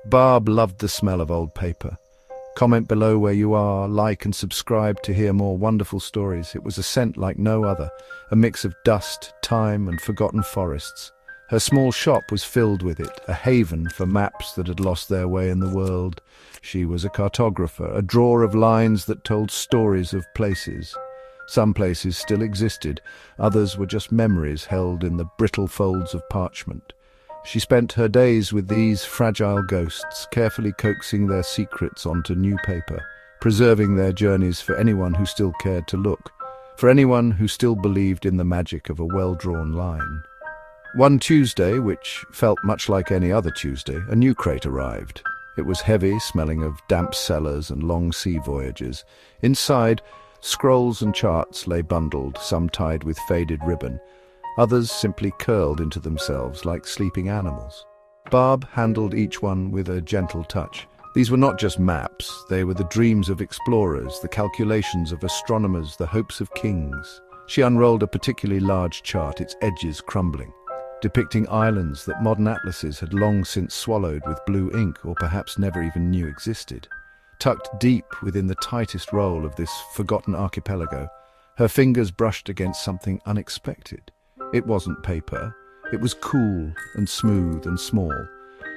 Barb loved the smell of old paper. Comment below where you are, like and subscribe to hear more wonderful stories. It was a scent like no other, a mix of dust, time and forgotten forests. Her small shop was filled with it, a haven for maps that had lost their way in the world. She was a cartographer, a drawer of lines that told stories of places. Some places still existed, others were just memories held in the brittle folds of parchment. She spent her days with these fragile ghosts, carefully coaxing their secrets onto new paper, preserving their journeys for anyone who still cared to look, for anyone who still believed in the magic of a well-drawn line. One Tuesday, which felt much like any other Tuesday, a new crate arrived. It was heavy, smelling of damp cellars and long sea voyages. Inside, scrolls and charts lay bundled, some tied with faded ribbon. Others simply curled into themselves like sleeping animals. Barb handled each one with a gentle touch. These were not just maps, they were the dreams of explorers, the calculations of astronomers, the hopes of kings. She unrolled a particularly large chart, its edges crumbling, depicting islands that modern atlases had long since swallowed with blue ink or perhaps never even knew existed. Tucked deep within the tightest roll of this forgotten archipelago, her fingers brushed against something unexpected. It wasn't paper. It was cool and smooth and small.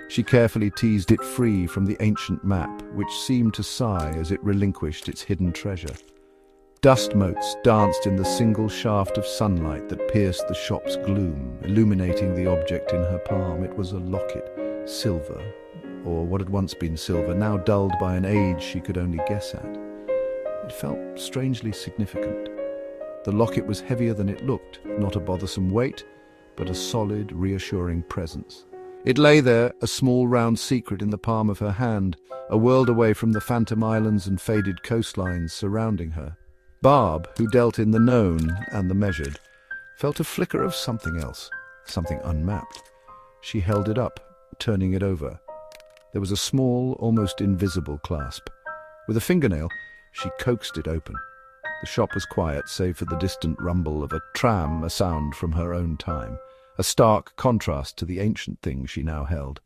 She carefully teased it free from the ancient map, which seemed to sigh as it relinquished its hidden treasure. Dust motes danced in the single shaft of sunlight that pierced the shop's gloom, illuminating the object in her palm. It was a locket, silver, or what had once been silver, now dulled by an age she could only guess at. It felt strangely significant. The locket was heavier than it looked, not a bothersome weight, but a solid, reassuring presence. It lay there, a small round secret in the palm of her hand, a world away from the phantom islands and faded coastlines surrounding her. Barb, who dealt in the known and the measured, felt a flicker of something else, something unmapped. She held it up, turning it over. There was a small, almost invisible clasp. With a fingernail, she coaxed it open. The shop was quiet, save for the distant rumble of a tram, a sound from her own time, a stark contrast to the ancient thing she now held.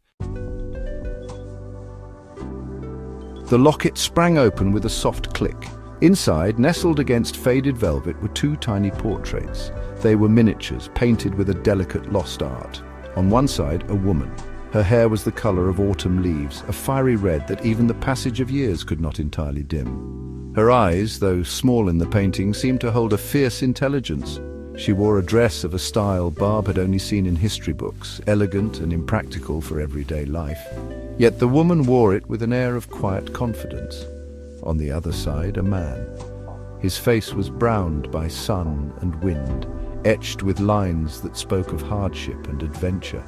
The locket sprang open with a soft click. Inside, nestled against faded velvet, were two tiny portraits. They were miniatures, painted with a delicate lost art. On one side, a woman. Her hair was the color of autumn leaves, a fiery red that even the passage of years could not entirely dim. Her eyes, though small in the painting, seemed to hold a fierce intelligence. She wore a dress of a style Barb had only seen in history books, elegant and impractical for everyday life. Yet the woman wore it with an air of quiet confidence. On the other side, a man. His face was browned by sun and wind, etched with lines that spoke of hardship and adventure.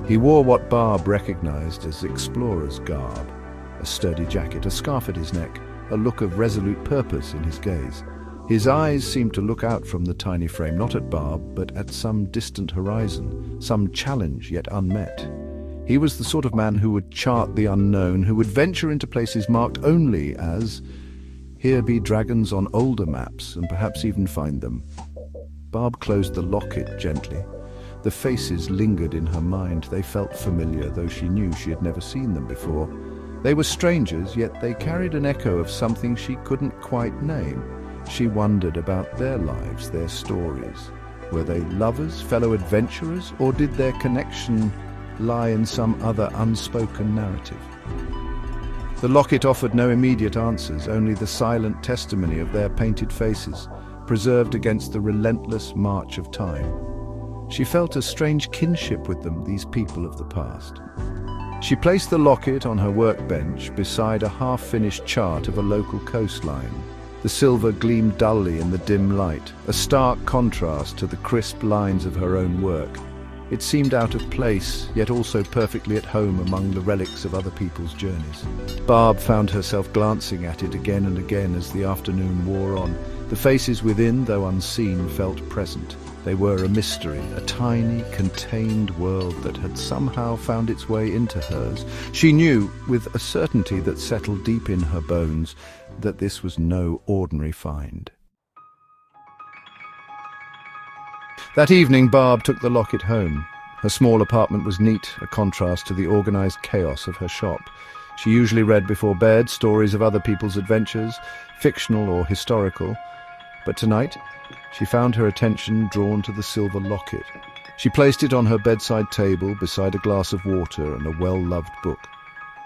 He wore what Barb recognized as explorer's garb, a sturdy jacket, a scarf at his neck, a look of resolute purpose in his gaze. His eyes seemed to look out from the tiny frame, not at Barb, but at some distant horizon, some challenge yet unmet. He was the sort of man who would chart the unknown, who would venture into places marked only as, "Here be dragons," on older maps, and perhaps even find them. Barb closed the locket gently. The faces lingered in her mind. They felt familiar, though she knew she had never seen them before. They were strangers, yet they carried an echo of something she couldn't quite name. She wondered about their lives, their stories. Were they lovers, fellow adventurers, or did their connection lie in some other unspoken narrative? The locket offered no immediate answers, only the silent testimony of their painted faces, preserved against the relentless march of time. She felt a strange kinship with them, these people of the past. She placed the locket on her workbench beside a half-finished chart of a local coastline. The silver gleamed dully in the dim light, a stark contrast to the crisp lines of her own work. It seemed out of place, yet also perfectly at home among the relics of other people's journeys. Barb found herself glancing at it again and again as the afternoon wore on. The faces within, though unseen, felt present. They were a mystery, a tiny, contained world that had somehow found its way into hers. She knew, with a certainty that settled deep in her bones, that this was no ordinary find. That evening, Barb took the locket home. Her small apartment was neat, a contrast to the organized chaos of her shop. She usually read before bed stories of other people's adventures, fictional or historical. But tonight, she found her attention drawn to the silver locket. She placed it on her bedside table beside a glass of water and a well-loved book.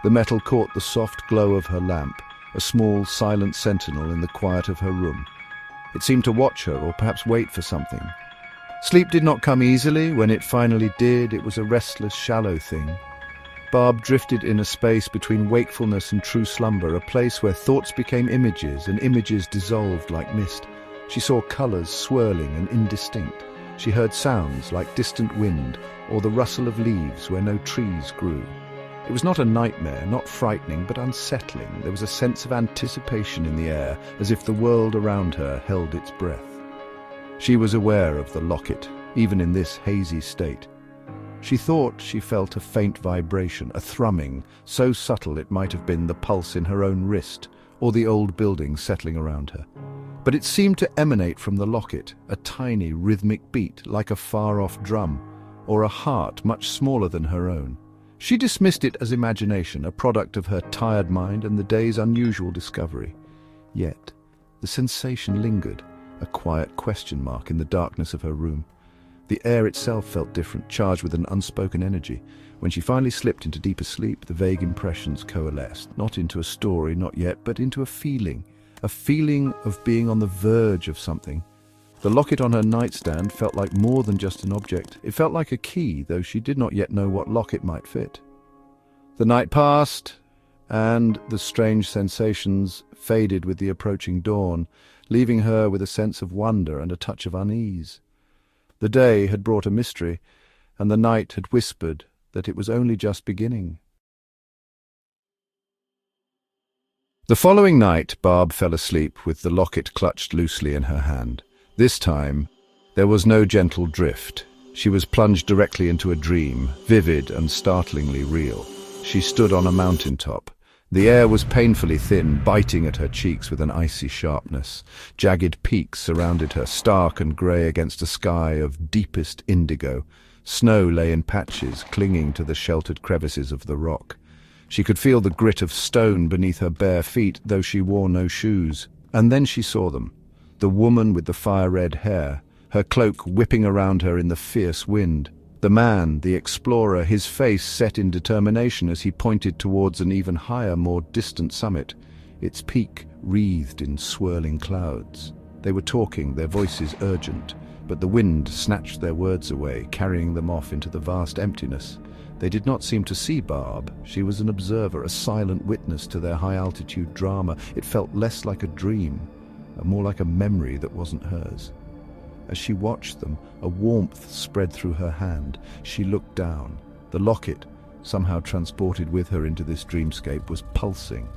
The metal caught the soft glow of her lamp, a small, silent sentinel in the quiet of her room. It seemed to watch her, or perhaps wait for something. Sleep did not come easily. When it finally did, it was a restless, shallow thing. Barb drifted in a space between wakefulness and true slumber, a place where thoughts became images and images dissolved like mist. She saw colours swirling and indistinct. She heard sounds like distant wind or the rustle of leaves where no trees grew. It was not a nightmare, not frightening, but unsettling. There was a sense of anticipation in the air, as if the world around her held its breath. She was aware of the locket, even in this hazy state. She thought she felt a faint vibration, a thrumming, so subtle it might have been the pulse in her own wrist, or the old building settling around her. But it seemed to emanate from the locket, a tiny rhythmic beat, like a far-off drum, or a heart much smaller than her own. She dismissed it as imagination, a product of her tired mind and the day's unusual discovery. Yet, the sensation lingered, a quiet question mark in the darkness of her room. The air itself felt different, charged with an unspoken energy. When she finally slipped into deeper sleep, the vague impressions coalesced, not into a story, not yet, but into a feeling of being on the verge of something. The locket on her nightstand felt like more than just an object. It felt like a key, though she did not yet know what lock it might fit. The night passed, and the strange sensations faded with the approaching dawn, leaving her with a sense of wonder and a touch of unease. The day had brought a mystery, and the night had whispered that it was only just beginning. The following night, Barb fell asleep with the locket clutched loosely in her hand. This time, there was no gentle drift. She was plunged directly into a dream, vivid and startlingly real. She stood on a mountaintop. The air was painfully thin, biting at her cheeks with an icy sharpness. Jagged peaks surrounded her, stark and grey against a sky of deepest indigo. Snow lay in patches, clinging to the sheltered crevices of the rock. She could feel the grit of stone beneath her bare feet, though she wore no shoes. And then she saw them. The woman with the fire-red hair, her cloak whipping around her in the fierce wind. The man, the explorer, his face set in determination as he pointed towards an even higher, more distant summit, its peak wreathed in swirling clouds. They were talking, their voices urgent, but the wind snatched their words away, carrying them off into the vast emptiness. They did not seem to see Barb. She was an observer, a silent witness to their high-altitude drama. It felt less like a dream, and more like a memory that wasn't hers. As she watched them, a warmth spread through her hand. She looked down. The locket, somehow transported with her into this dreamscape, was pulsing.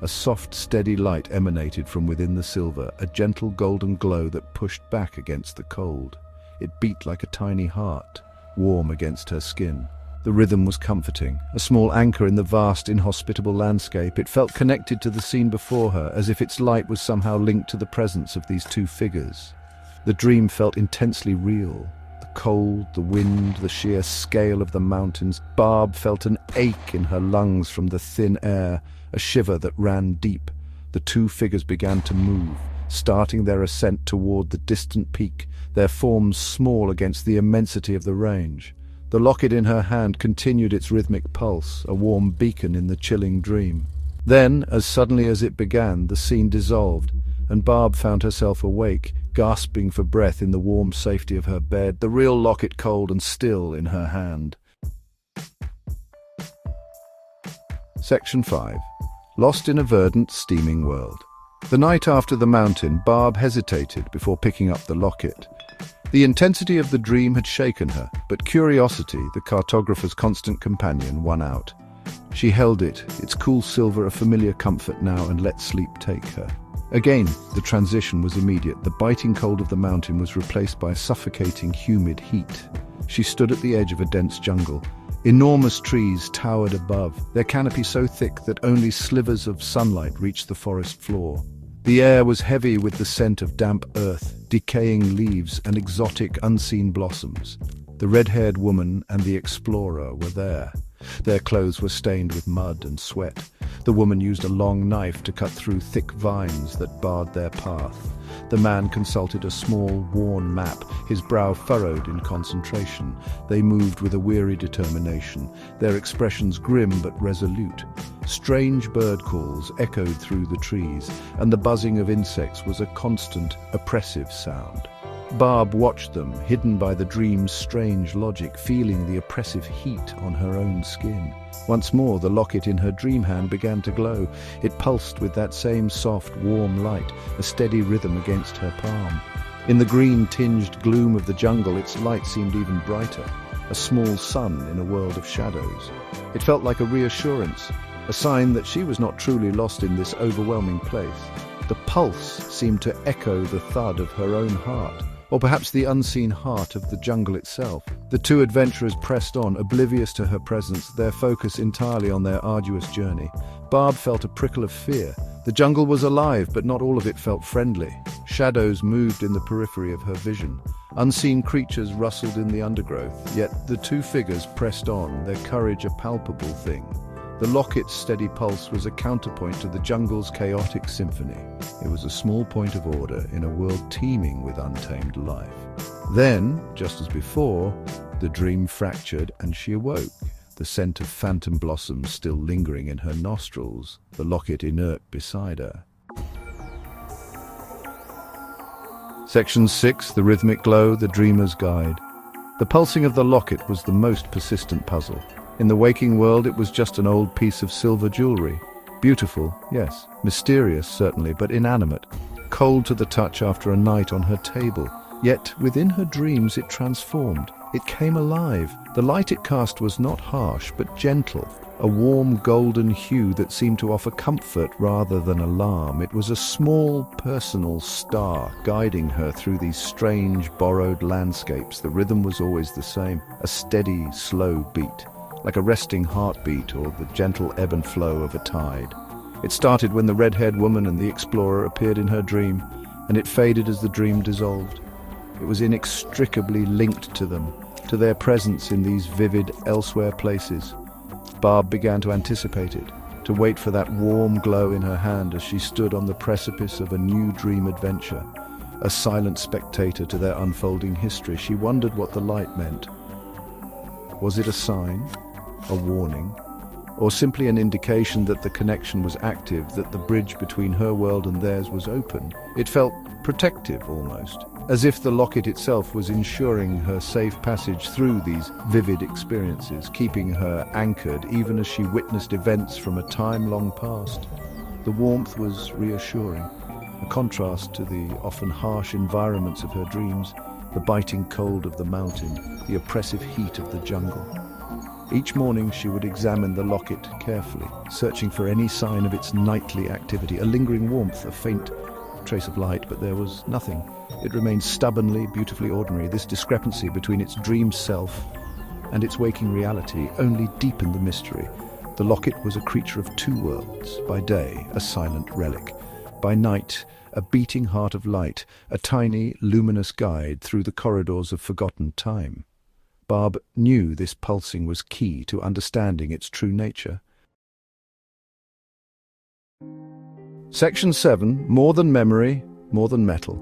A soft, steady light emanated from within the silver, a gentle golden glow that pushed back against the cold. It beat like a tiny heart, warm against her skin. The rhythm was comforting, a small anchor in the vast, inhospitable landscape. It felt connected to the scene before her, as if its light was somehow linked to the presence of these two figures. The dream felt intensely real. The cold, the wind, the sheer scale of the mountains. Barb felt an ache in her lungs from the thin air, a shiver that ran deep. The two figures began to move, starting their ascent toward the distant peak, their forms small against the immensity of the range. The locket in her hand continued its rhythmic pulse, a warm beacon in the chilling dream. Then, as suddenly as it began, the scene dissolved, and Barb found herself awake, gasping for breath in the warm safety of her bed, the real locket cold and still in her hand. Section 5. Lost in a verdant, steaming world. The night after the mountain, Barb hesitated before picking up the locket. The intensity of the dream had shaken her, but curiosity, the cartographer's constant companion, won out. She held it, its cool silver a familiar comfort now, and let sleep take her. Again, the transition was immediate. The biting cold of the mountain was replaced by a suffocating, humid heat. She stood at the edge of a dense jungle. Enormous trees towered above, their canopy so thick that only slivers of sunlight reached the forest floor. The air was heavy with the scent of damp earth, decaying leaves, and exotic, unseen blossoms. The red-haired woman and the explorer were there. Their clothes were stained with mud and sweat. The woman used a long knife to cut through thick vines that barred their path. The man consulted a small, worn map, his brow furrowed in concentration. They moved with a weary determination, their expressions grim but resolute. Strange bird calls echoed through the trees, and the buzzing of insects was a constant, oppressive sound. Barb watched them, hidden by the dream's strange logic, feeling the oppressive heat on her own skin. Once more, the locket in her dream hand began to glow. It pulsed with that same soft, warm light, a steady rhythm against her palm. In the green-tinged gloom of the jungle, its light seemed even brighter, a small sun in a world of shadows. It felt like a reassurance, a sign that she was not truly lost in this overwhelming place. The pulse seemed to echo the thud of her own heart, or perhaps the unseen heart of the jungle itself. The two adventurers pressed on, oblivious to her presence, their focus entirely on their arduous journey. Barb felt a prickle of fear. The jungle was alive, but not all of it felt friendly. Shadows moved in the periphery of her vision. Unseen creatures rustled in the undergrowth, yet the two figures pressed on, their courage a palpable thing. The locket's steady pulse was a counterpoint to the jungle's chaotic symphony. It was a small point of order in a world teeming with untamed life. Then, just as before, the dream fractured and she awoke, the scent of phantom blossoms still lingering in her nostrils, the locket inert beside her. Section 6, The Rhythmic Glow, The Dreamer's Guide. The pulsing of the locket was the most persistent puzzle. In the waking world, it was just an old piece of silver jewelry. Beautiful, yes. Mysterious, certainly, but inanimate. Cold to the touch after a night on her table. Yet, within her dreams, it transformed. It came alive. The light it cast was not harsh, but gentle. A warm golden hue that seemed to offer comfort rather than alarm. It was a small, personal star guiding her through these strange, borrowed landscapes. The rhythm was always the same, a steady, slow beat, like a resting heartbeat or the gentle ebb and flow of a tide. It started when the red-haired woman and the explorer appeared in her dream, and it faded as the dream dissolved. It was inextricably linked to them, to their presence in these vivid, elsewhere places. Barb began to anticipate it, to wait for that warm glow in her hand as she stood on the precipice of a new dream adventure. A silent spectator to their unfolding history, she wondered what the light meant. Was it a sign? A warning, or simply an indication that the connection was active, that the bridge between her world and theirs was open? It felt protective almost, as if the locket itself was ensuring her safe passage through these vivid experiences, keeping her anchored even as she witnessed events from a time long past. The warmth was reassuring, a contrast to the often harsh environments of her dreams, the biting cold of the mountain, the oppressive heat of the jungle. Each morning she would examine the locket carefully, searching for any sign of its nightly activity, a lingering warmth, a faint trace of light, but there was nothing. It remained stubbornly, beautifully ordinary. This discrepancy between its dream self and its waking reality only deepened the mystery. The locket was a creature of two worlds. By day, a silent relic. By night, a beating heart of light, a tiny, luminous guide through the corridors of forgotten time. Barb knew this pulsing was key to understanding its true nature. Section 7, More Than Memory, More Than Metal.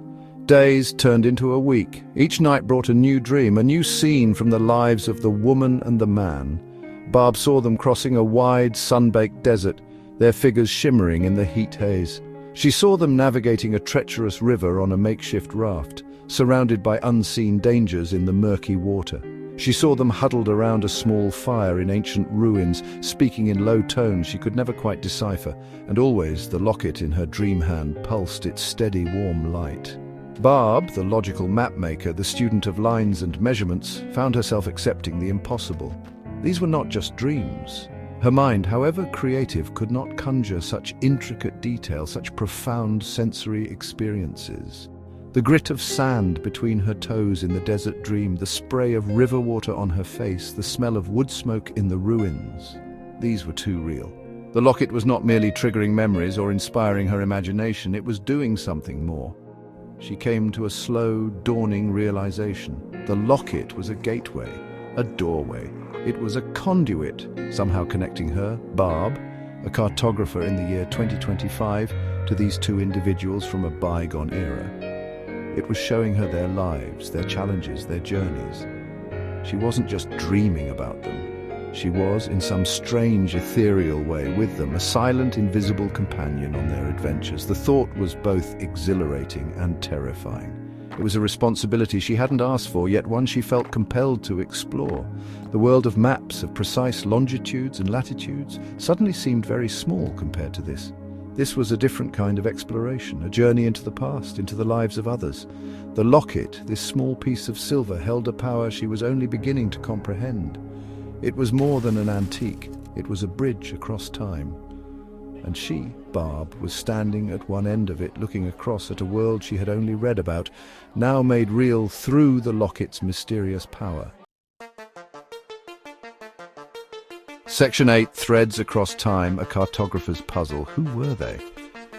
Days turned into a week. Each night brought a new dream, a new scene from the lives of the woman and the man. Barb saw them crossing a wide, sun-baked desert, their figures shimmering in the heat haze. She saw them navigating a treacherous river on a makeshift raft, surrounded by unseen dangers in the murky water. She saw them huddled around a small fire in ancient ruins, speaking in low tones she could never quite decipher, and always the locket in her dream hand pulsed its steady, warm light. Barb, the logical map-maker, the student of lines and measurements, found herself accepting the impossible. These were not just dreams. Her mind, however creative, could not conjure such intricate detail, such profound sensory experiences. The grit of sand between her toes in the desert dream, the spray of river water on her face, the smell of wood smoke in the ruins. These were too real. The locket was not merely triggering memories or inspiring her imagination, it was doing something more. she came to a slow, dawning realization. The locket was a gateway, a doorway. It was a conduit, somehow connecting her, Barb, a cartographer in the year 2025, to these two individuals from a bygone era. It was showing her their lives, their challenges, their journeys. She wasn't just dreaming about them. She was, in some strange, ethereal way, with them, a silent, invisible companion on their adventures. The thought was both exhilarating and terrifying. It was a responsibility she hadn't asked for, yet one she felt compelled to explore. The world of maps, of precise longitudes and latitudes, suddenly seemed very small compared to this. This was a different kind of exploration, a journey into the past, into the lives of others. The locket, this small piece of silver, held a power she was only beginning to comprehend. It was more than an antique, it was a bridge across time. And she, Barb, was standing at one end of it, looking across at a world she had only read about, now made real through the locket's mysterious power. Section 8, Threads Across Time, a cartographer's puzzle. Who were they?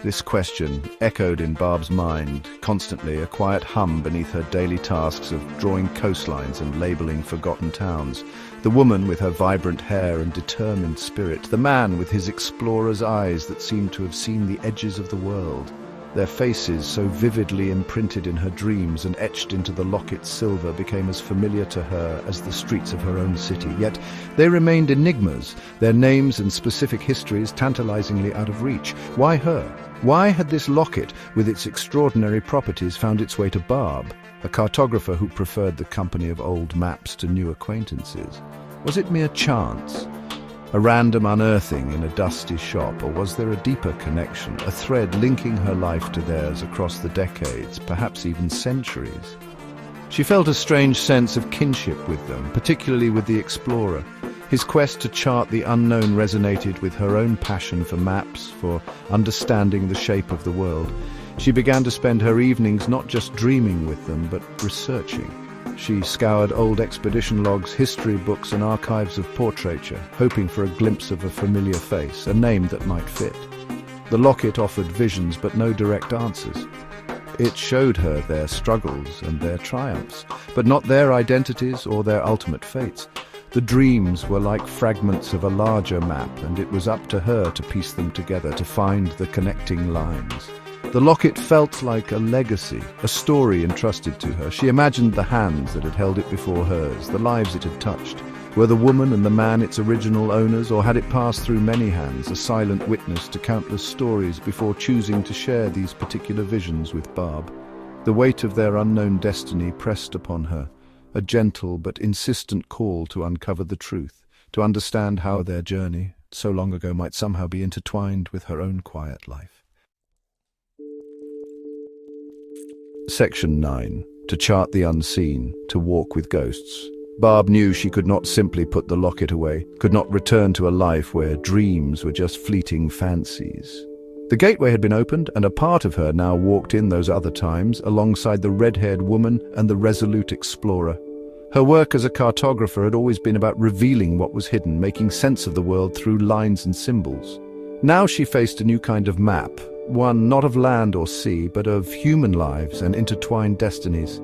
This question echoed in Barb's mind constantly, a quiet hum beneath her daily tasks of drawing coastlines and labeling forgotten towns. The woman with her vibrant hair and determined spirit, the man with his explorer's eyes that seemed to have seen the edges of the world. Their faces, so vividly imprinted in her dreams and etched into the locket's silver, became as familiar to her as the streets of her own city. Yet they remained enigmas, their names and specific histories tantalizingly out of reach. Why her? Why had this locket, with its extraordinary properties, found its way to Barb, a cartographer who preferred the company of old maps to new acquaintances? Was it mere chance? A random unearthing in a dusty shop, or was there a deeper connection, a thread linking her life to theirs across the decades, perhaps even centuries? She felt a strange sense of kinship with them, particularly with the explorer. His quest to chart the unknown resonated with her own passion for maps, for understanding the shape of the world. She began to spend her evenings not just dreaming with them, but researching. She scoured old expedition logs, history books and archives of portraiture, hoping for a glimpse of a familiar face, a name that might fit. The locket offered visions but no direct answers. It showed her their struggles and their triumphs, but not their identities or their ultimate fates. The dreams were like fragments of a larger map, and it was up to her to piece them together, to find the connecting lines. The locket felt like a legacy, a story entrusted to her. She imagined the hands that had held it before hers, the lives it had touched. Were the woman and the man its original owners, or had it passed through many hands, a silent witness to countless stories before choosing to share these particular visions with Barb? The weight of their unknown destiny pressed upon her, a gentle but insistent call to uncover the truth, to understand how their journey, so long ago, might somehow be intertwined with her own quiet life. Section 9. To chart the unseen, to walk with ghosts. Barb knew she could not simply put the locket away, could not return to a life where dreams were just fleeting fancies. The gateway had been opened, and a part of her now walked in those other times, alongside the red-haired woman and the resolute explorer. Her work as a cartographer had always been about revealing what was hidden, making sense of the world through lines and symbols. Now she faced a new kind of map, one not of land or sea, but of human lives and intertwined destinies.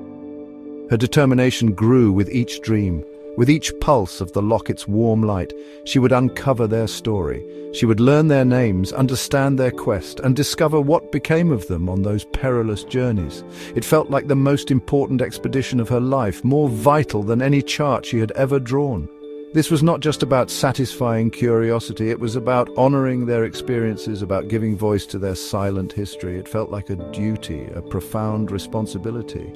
Her determination grew with each dream. With each pulse of the locket's warm light, she would uncover their story. She would learn their names, understand their quest, and discover what became of them on those perilous journeys. It felt like the most important expedition of her life, more vital than any chart she had ever drawn. This was not just about satisfying curiosity, it was about honoring their experiences, about giving voice to their silent history. It felt like a duty, a profound responsibility.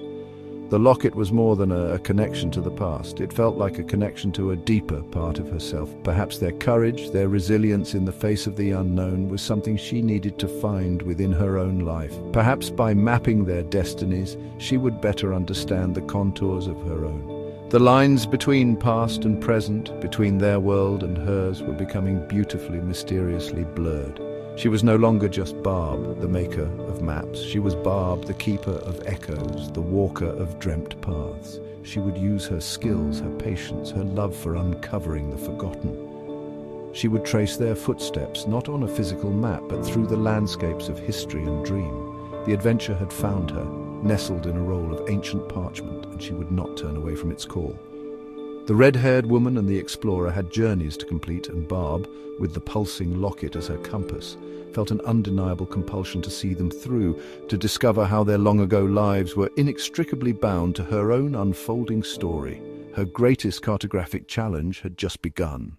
The locket was more than a connection to the past. It felt like a connection to a deeper part of herself. Perhaps their courage, their resilience in the face of the unknown was something she needed to find within her own life. Perhaps by mapping their destinies, she would better understand the contours of her own. The lines between past and present, between their world and hers, were becoming beautifully, mysteriously blurred. She was no longer just Barb, the maker of maps. She was Barb, the keeper of echoes, the walker of dreamt paths. She would use her skills, her patience, her love for uncovering the forgotten. She would trace their footsteps, not on a physical map, but through the landscapes of history and dream. The adventure had found her. nestled in a roll of ancient parchment, and she would not turn away from its call. The red-haired woman and the explorer had journeys to complete, and Barb, with the pulsing locket as her compass, felt an undeniable compulsion to see them through, to discover how their long-ago lives were inextricably bound to her own unfolding story. Her greatest cartographic challenge had just begun.